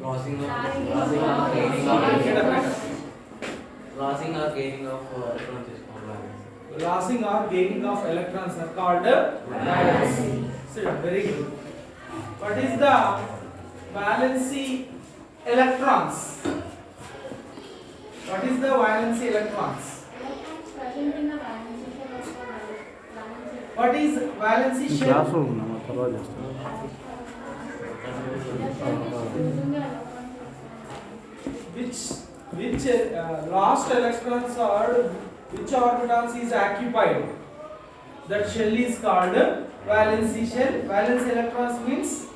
Lossing or gaining of electrons is called valency. Lossing or gaining of electrons are called valency. So very good. What is the valency electrons? What is the valency electrons? What is valency shell? Which lost electrons are which orbitals is occupied? That shell is called valency shell. Valence electrons means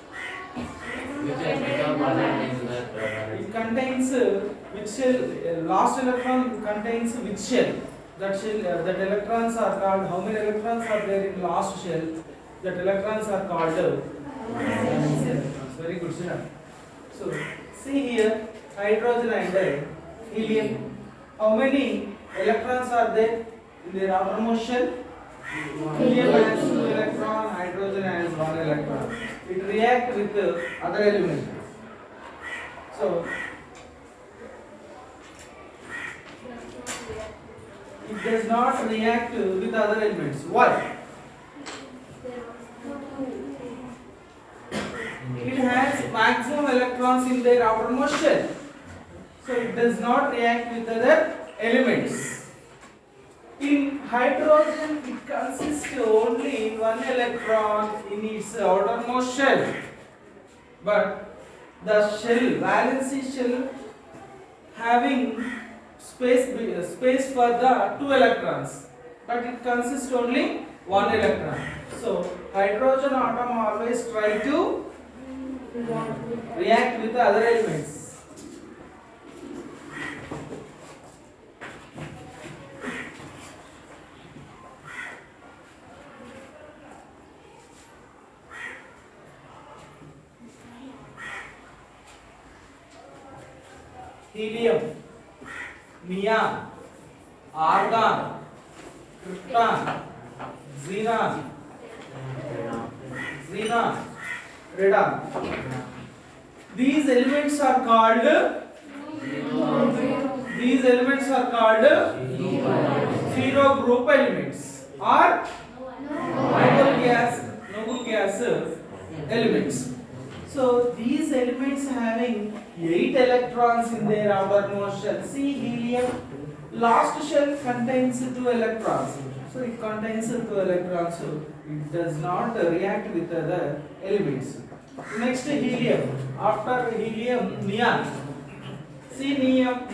it contains which shell. Last electron contains which shell? That shell, that electrons are called. How many electrons are there in last shell? That electrons are called valence electrons. Very good, sir. So see here, hydrogen and helium. How many electrons are there in their outermost shell? Helium has 2 electrons, hydrogen has 1 electron. It reacts with the other element. So it does not react with other elements. Why? It has maximum electrons in their outermost shell. So it does not react with other elements. In hydrogen, it consists only in 1 electron in its outermost shell. But the shell, valency shell, having space for the 2 electrons, but it consists only 1 electron. So hydrogen atom always try to react with the other elements. Helium, neon, argon, krypton, xenon, radon. These elements are called zero group elements or noble gas elements. So these elements having 8 electrons in their outermost shell. See helium, last shell contains 2 electrons. So it contains 2 electrons. So it does not react with other elements. Next helium. After helium, neon. See neon.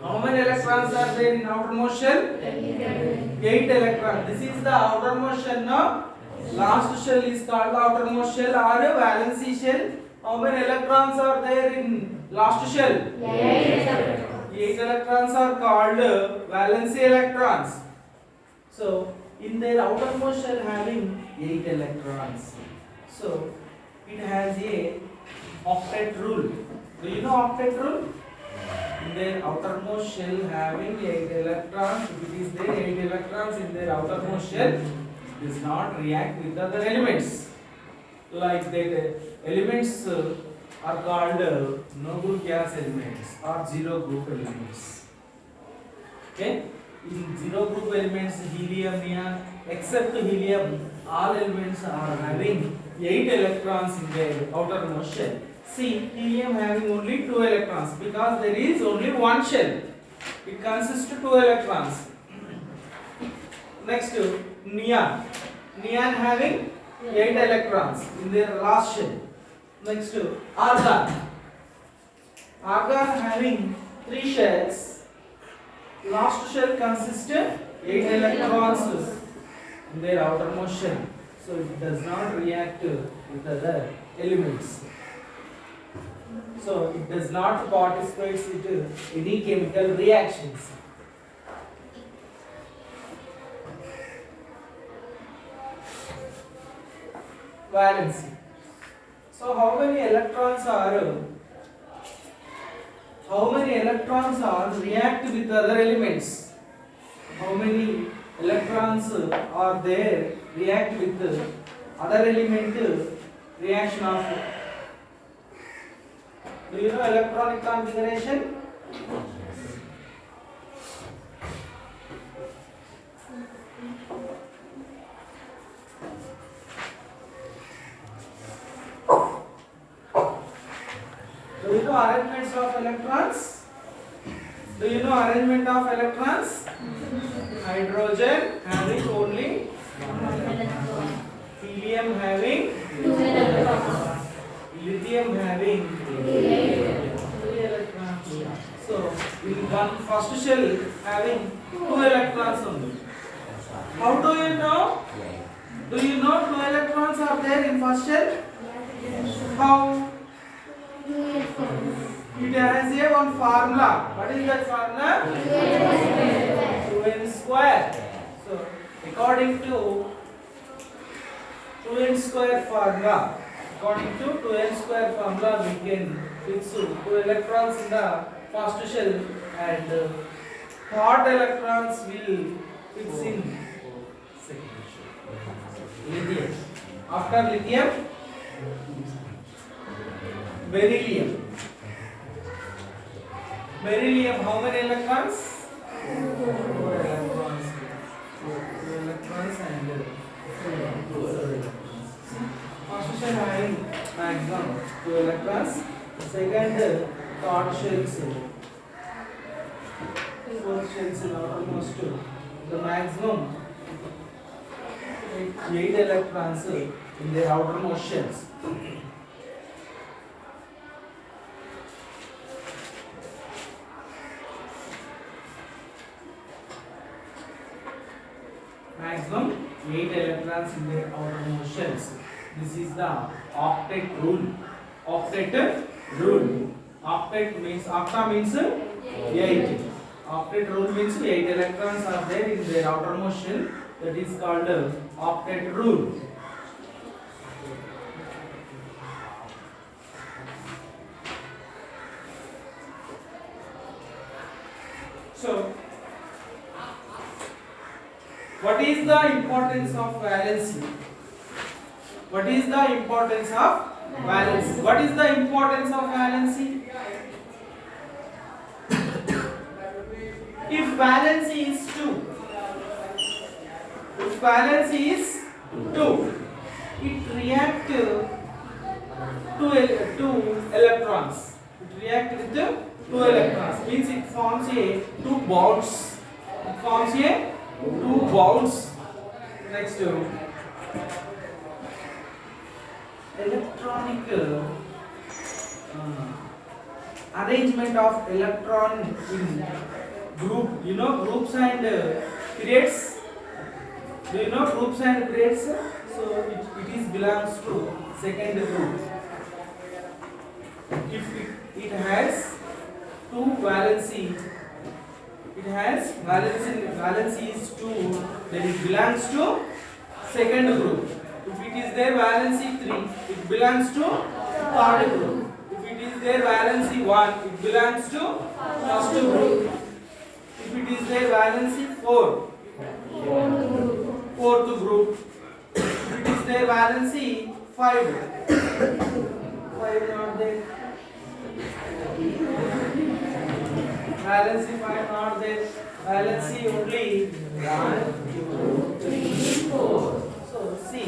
How many electrons are there in outermost shell? 8 electrons. This is the outermost shell now. Last shell is called the outermost shell or a valency shell. How many electrons are there in last shell? 8 electrons are called valency electrons. So in their outermost shell having 8 electrons. So it has a octet rule. Do you know octet rule? In their outermost shell having 8 electrons. If it is there 8 electrons in their outermost shell, it does not react with other elements. Like that elements are called noble gas elements or zero group elements. Okay? In zero group elements, helium, neon, except helium, all elements are having 8 electrons in their outermost shell. See, helium having only 2 electrons because there is only one shell. It consists of 2 electrons. Next, neon. Neon having 8 electrons in their last shell. Next, argon. Argon having 3 shells. Last shell consists of 8 electrons in their outermost shell. So it does not react with other elements. So it does not participate in any chemical reactions. Valency. So how many electrons are react with other elements? How many electrons are there react with other element reaction of Do you know electronic configuration? Do you know arrangements of electrons? Do you know arrangement of electrons? Hydrogen having only helium having lithium having 3 electrons. So in one first shell having 2 electrons only. How do you know? Do you know 2 electrons are there in first shell? How? It has a one formula. What is that formula? 2n square. So according to 2n square formula, we can fix 2 electrons in the first shell and third electrons will fix in second shell. Lithium. After lithium, beryllium. Beryllium, how many electrons? 4 electrons. 2 electrons and 2 electrons. First shell having maximum 2 electrons. Second, third shells. 4 shells in outermost. The maximum 8 electrons in their outermost shells. Maximum 8 electrons in their outermost shells. This is the octet rule. Octet rule. Octet means, octa means 8. Octet rule means 8 electrons are there in their outermost shell. That is called octet rule. So, what is the importance of valency? What is the importance of valency? What is the importance of valency? If valency is 2, it reacts to electrons. It reacts with 2 electrons. Means it forms a 2 bonds. It forms a 2 bonds. Next, electronic arrangement of electron in group. You know groups and periods. Do you know groups and periods? So it is belongs to second group. If it has 2 valency, it has valency is 2, then it belongs to second group. If it is there valency 3, it belongs to third group. If it is there valency 1, it belongs to first group. If it is there valency 4, fourth group. If it is there valency 5, 5 not there. Valency 5 not there. Valency only 1, 2, 3, 4. So see,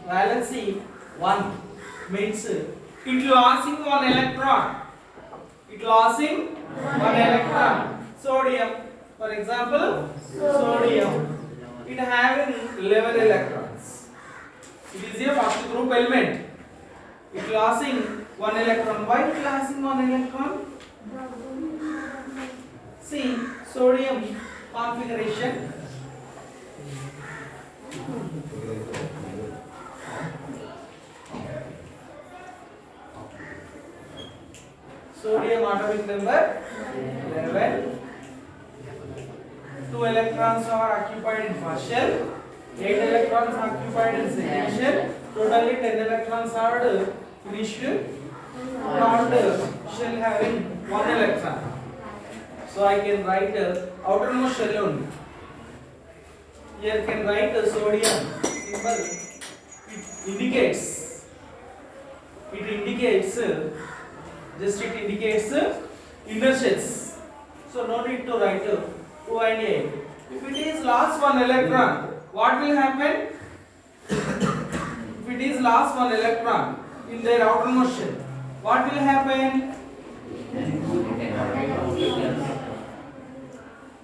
valency 1 means it losing 1 electron. It losing 1 electron. Sodium, for example, sodium, it having 11 electrons. It is a first group element. It losing 1 electron. Why it losing 1 electron? See, sodium configuration. Sodium atomic number 11. 2 electrons are occupied in first shell. 8 electrons occupied in second shell. Totally 10 electrons are finished. Third shell having 1 electron. So I can write outermost shell only. Here can write sodium symbol. It indicates indicates inner shells. So no need to write 2 and 8. If it is lost one electron, what will happen? If it is lost one electron in their outermost shell, what will happen?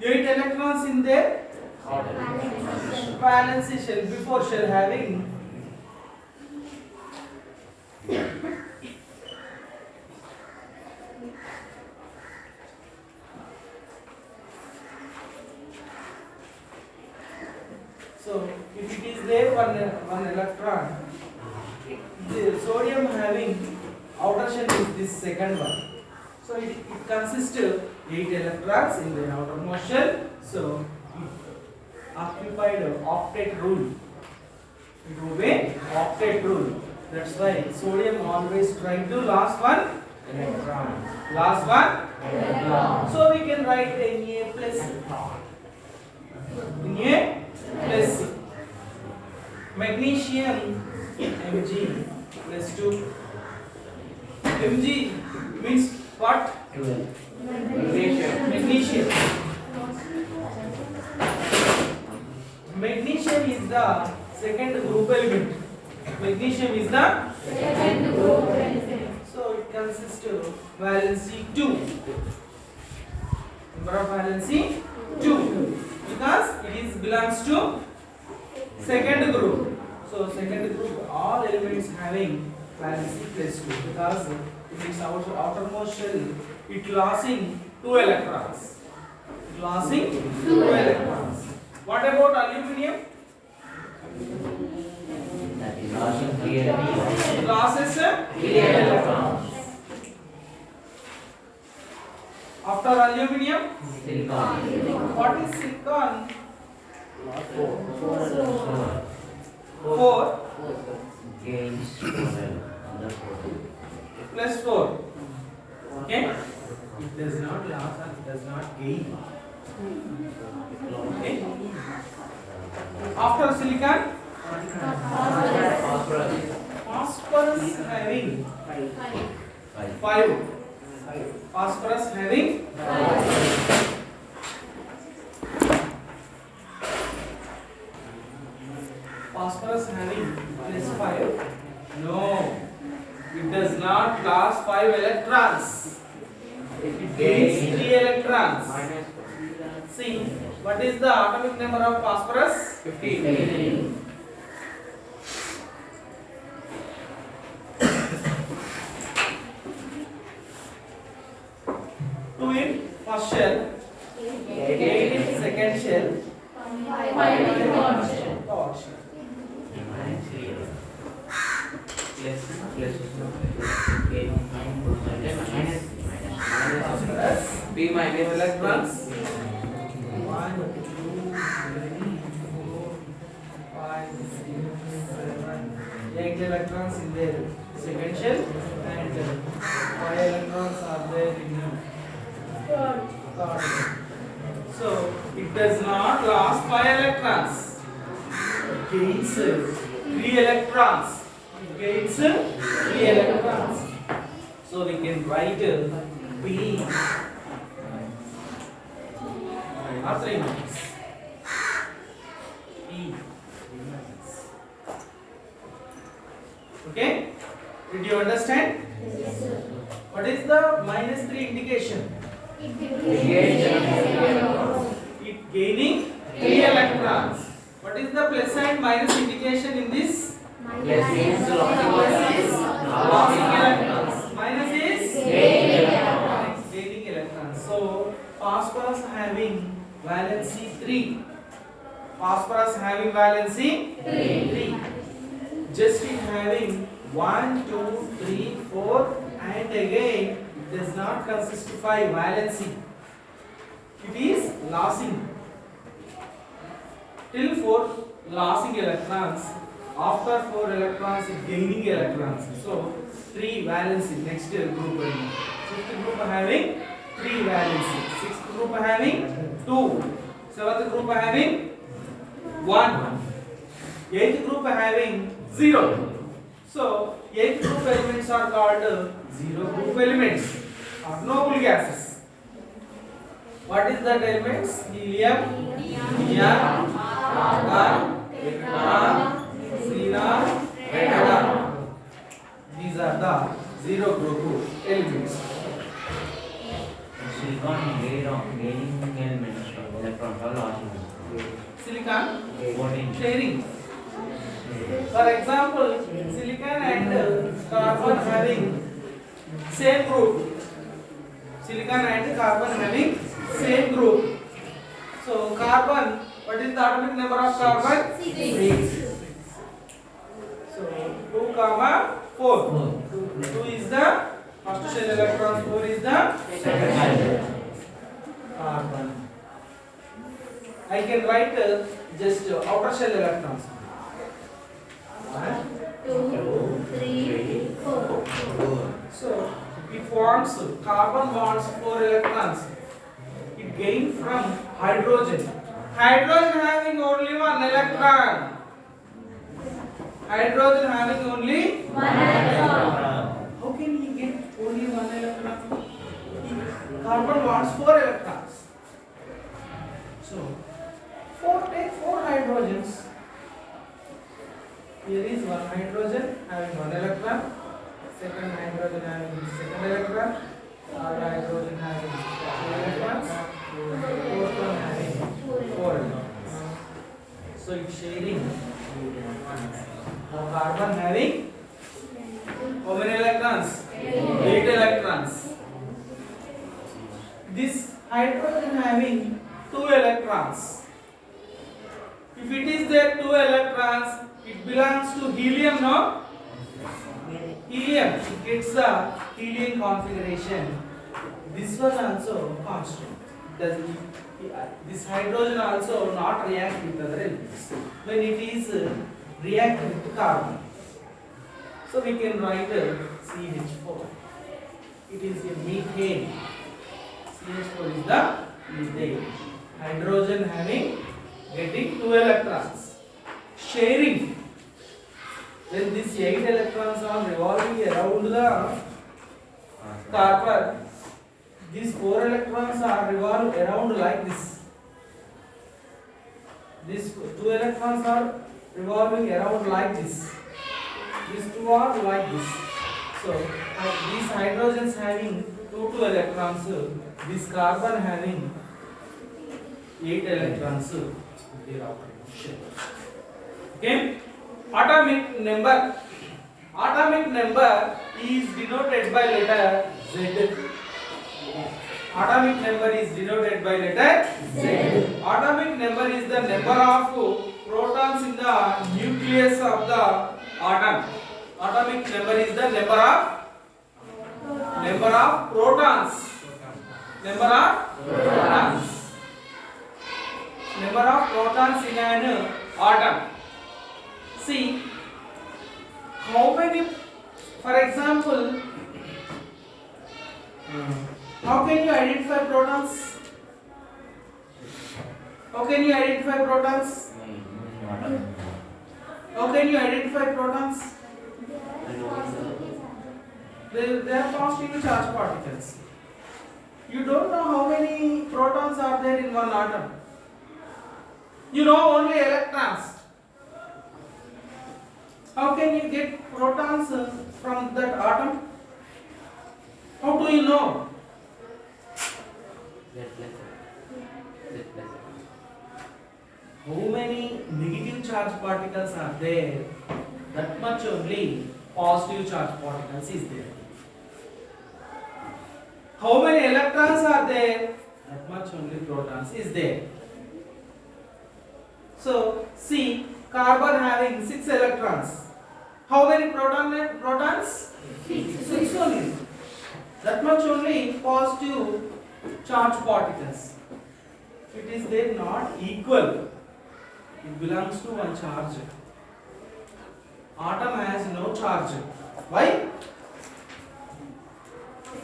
8 electrons in their valence shell, before shell having so if it is there one electron, the sodium having outer shell is this second one. So it consists of 8 electrons in the outermost shell. So it occupied octet rule. It obey octet rule. That's why sodium always try to last one electron. Last one electron. So we can write Na plus. Na plus. Magnesium Mg plus 2. Mg means what? Magnesium. Magnesium is the second group element. Magnesium is the second group element. So it consists of valency 2. Number of valency 2. Because it is belongs to second group. So second group, all elements having valency plus 2. Because it is outermost shell, it losing 2 electrons. Losing 2 electrons. What about aluminum? That is losing 3 electrons. It losses 3 electrons. After aluminum, Silicon. what is silicon? 4 Gains under 4. plus 4. Okay? It does not lose and it does not gain. Okay? After silicon, Phosphorus. phosphorus having 5. Phosphorus having 5. Phosphorus having plus 5. No, it does not lose 5 electrons. It gains 3 electrons. See, what is the atomic number of phosphorus? 15. Two in first shell, 8 in second shell, 5 in third shell. B minus Electrons. 1, 2, 3, 4, 5, 6, 7, 8 electrons in their second shell and 5 electrons are there in third shell. So it does not lose 5 electrons. It gains 3 electrons. It gains 3 electrons. So we can write B or 3 minus. E. Okay? Did you understand? Yes, sir. What is the minus 3 indication? It Gaining 3 electrons. What is the plus and minus indication in this? Plus means Plus is losing electrons. Minus is gaining electrons. So phosphorus having valency 3. Phosphorus having valency 3. Just it having 1, 2, 3, 4 and again it does not consist of 5 valency. It is losing. Till 4 losing electrons. After 4 electrons it gaining electrons. So 3 valency. Next group. 5th group having 3 valency. 6th group having 2. 7th group having 1. 8th group having 0. So, eighth group elements are called zero group elements or noble gases. What is that elements? Helium, neon, argon, xenon, radon. These are the zero group elements. Silicon gaining elements electrons are losing. Silicon Voting. sharing. For example, silicon and carbon having same group. Silicon and carbon having same group. So carbon, what is the atomic number of carbon? 6. So 2, 4. 2 is the first shell electron, 4 is the second carbon. I can write just outer shell electrons. 1, 2, 3, 4. So it forms carbon bonds 4 electrons. It gained from hydrogen. Hydrogen having only 1 electron. Hydrogen having only 1 electron. How can he get only 1 electron? Carbon bonds 4 electrons. So take 4 hydrogens. Here is 1 hydrogen having 1 electron. Second hydrogen having second electron. Third hydrogen having 2 electrons. Fourth one having 4 electrons. So it's sharing. Now carbon having how many electrons? 8 electrons. This hydrogen having 2 electrons. If it is there 2 electrons, it belongs to helium, no? Helium, it gets the helium configuration. This one also constant. This hydrogen also not react with other elements when it is react with carbon. So we can write CH4. It is a methane. CH4 is the methane. Hydrogen having getting 2 electrons. Sharing. When these 8 electrons are revolving around the carbon, these 4 electrons are revolved around like this. These 2 electrons are revolving around like this. These 2 are like this. So these hydrogens having 2 electrons, this carbon having 8 electrons. Okay. Atomic number. Atomic number is denoted by letter Z. Atomic number is denoted by letter Z. Atomic number is the number of protons in the nucleus of the atom. Atomic number is the number of protons. Number of protons. Number of protons in an atom. See, how many, for example, how can you identify protons? How can you identify protons? How can you identify protons? They are positively charged particles. You don't know how many protons are there in one atom. You know only electrons. How can you get protons from that atom? How do you know? How many negative charge particles are there? That much only positive charge particles is there. How many electrons are there? That much only protons is there. So see, carbon having 6 electrons. How many protons? 6 only. That much only positive charge particles. It is there not equal. It belongs to one charge. Atom has no charge. Why?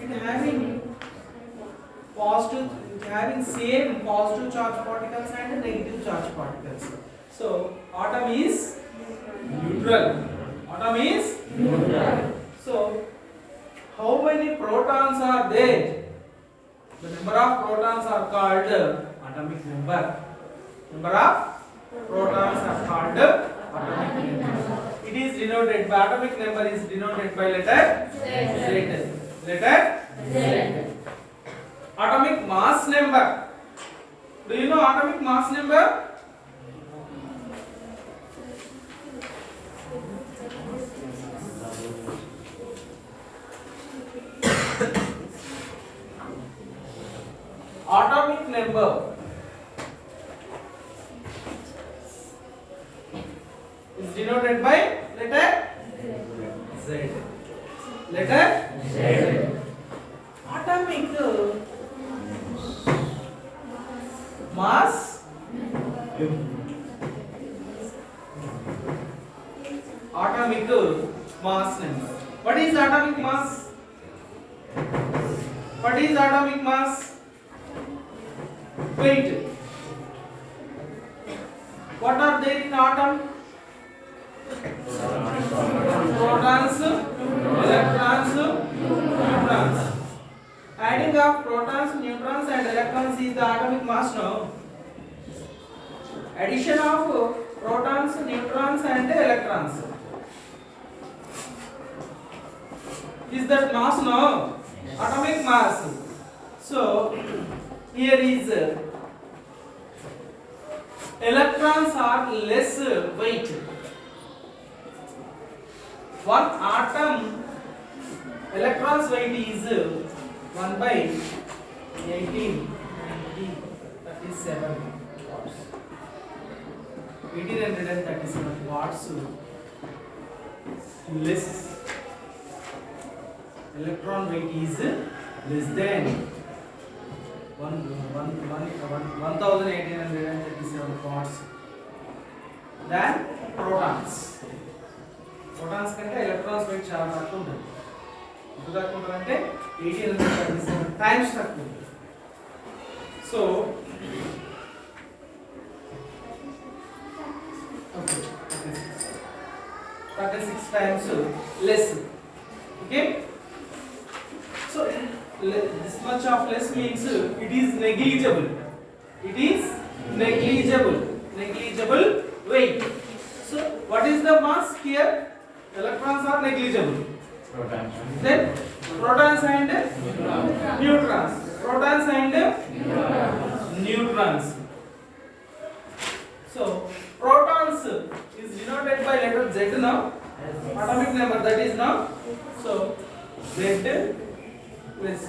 It having same positive charge particles and negative charge particles. So atom is neutral. Atom is So, how many protons are there? The number of protons are called atomic number. Number of protons are called atomic number. It is denoted by atomic number is denoted by letter Z. Letter Z. Atomic mass number. Do you know atomic mass number? Atomic number is denoted by letter Z. Letter Z. Atomic mass. Atomic mass number. What is atomic mass? What is atomic mass? Weight. What are there in atom? Protons, electrons, neutrons. Adding of protons, neutrons and electrons is the atomic mass now. Addition of protons, neutrons and electrons. Is that mass now? Atomic mass. So here is electrons are less weight. One atom electrons weight is 1 by 18, 90, 37 watts. 1837 watts less. Electron weight is less than 1837 watts than protons. Protons కంటే electrons weight చాలా తక్కువ ఉంటుంది. ఎంత తక్కువ ఉంటుందంటే 1837 times తక్కువ ఉంటుంది. So okay, 36 times less. Okay, so this much of less means it is negligible. It is negligible weight. So what is the mass here? Electrons are negligible. Then protons and neutrons. Protons and neutrons. So protons is denoted by letter Z now. Atomic number that is now. So Z plus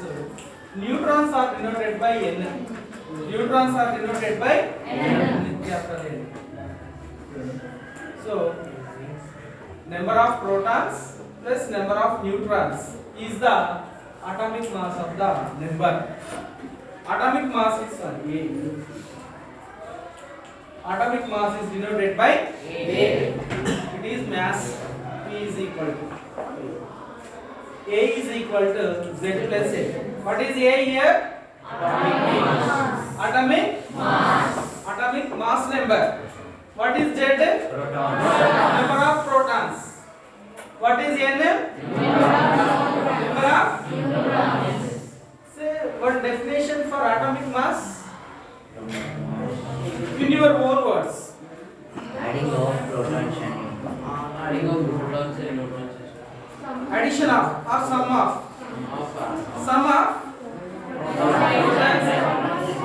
neutrons are denoted by N. Neutrons are denoted by N. So number of protons plus number of neutrons is the atomic mass of the number. Atomic mass is A. Atomic mass is denoted by A. It is mass. P is equal to A is equal to Z plus A. What is A here? Atomic mass. Atomic mass. Atomic mass number. What is Z? Protons. Number of protons. What is N? Number of neutrons. Say what definition for atomic mass? In your own words. Adding of protons and neutrons. Addition of or sum of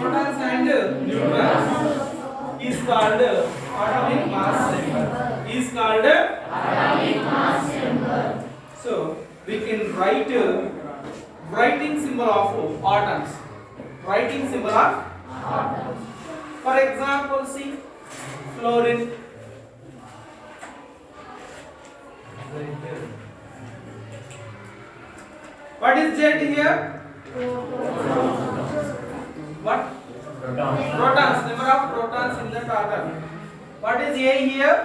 protons and neutrons is called atomic mass number. Is called atomic mass number. So we can write writing symbol of atoms. Writing symbol of atoms. For example, see fluorine. What is Z here? What? Protons. Number of protons in that atom. What is A here?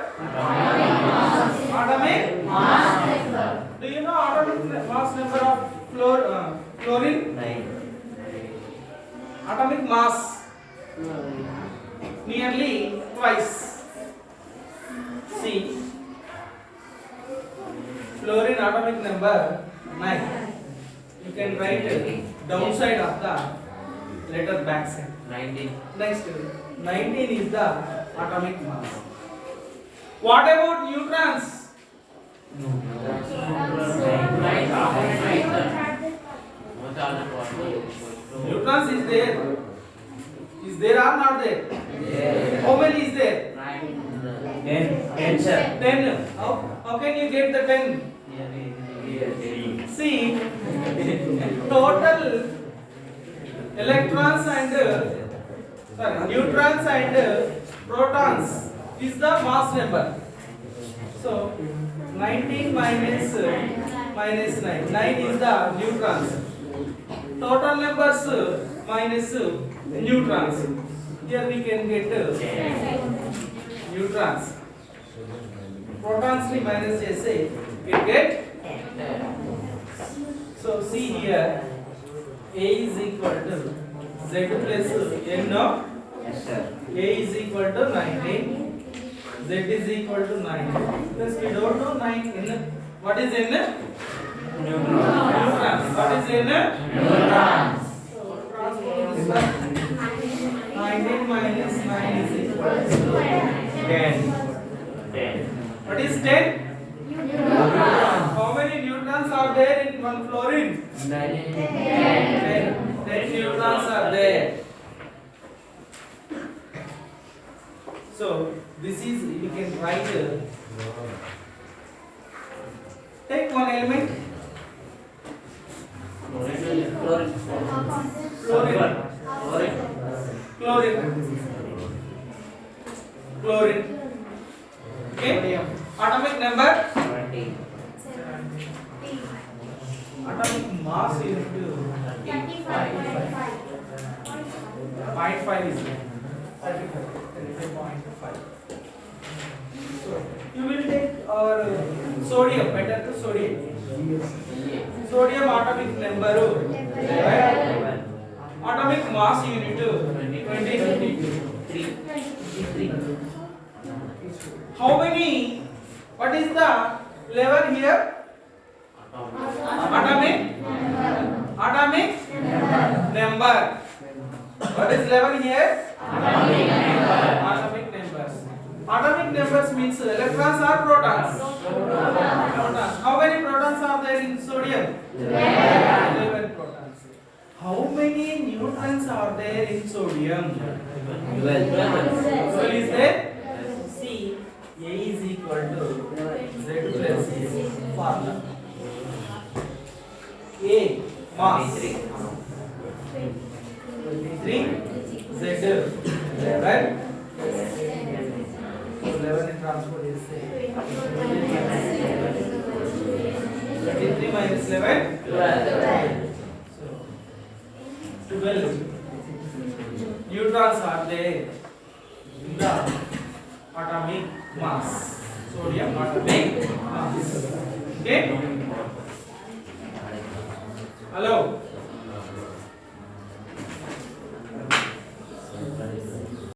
Atomic mass number. Do you know atomic mass number of fluorine? 9. Atomic mass nearly twice. See Fluorine atomic number 9. You can write downside of the letter backside. 19. Next, 19 is the atomic mass. What about neutrons? Neutrons is there. Is there or not there? How many is there? 10, sir. 10. How can you get the 10? See, total electrons and neutrons and protons is the mass number. So 19 minus 9. 9 is the neutrons. Total numbers minus neutrons. Here we can get neutrons. Protons ni minus చేస్తే we get. So see here, A is equal to Z plus N of Yes, sir. A is equal to 19, Z is equal to 9. Because we don't know 9 N. What is N? Neutrons. What is N? Neutrons. So transpose this one. 19 minus 9 is equal to 10. 10. What is 10? How many neutrons are there in one fluorine? 10 neutrons are there. So this is, you can write, take one element, fluorine, chlorine. Okay, atomic number, atomic mass is 0.5 is there. 35.5. So you will take our sodium, better to sodium. Sodium atomic number, atomic mass unit 23. How many? What is the level here? Atomic number. What is level here? Atomic numbers. Atomic numbers means electrons or protons? Protons. How many protons are there in sodium? 11 protons. How many neutrons are there in sodium? 12 is there? See, A is equal to Z plus formula. A mass 23, Z 11. So 11 in transport is 23 minus 11, 12. So 12 neutrons are there in the atomic mass. Sodium atomic mass. Okay.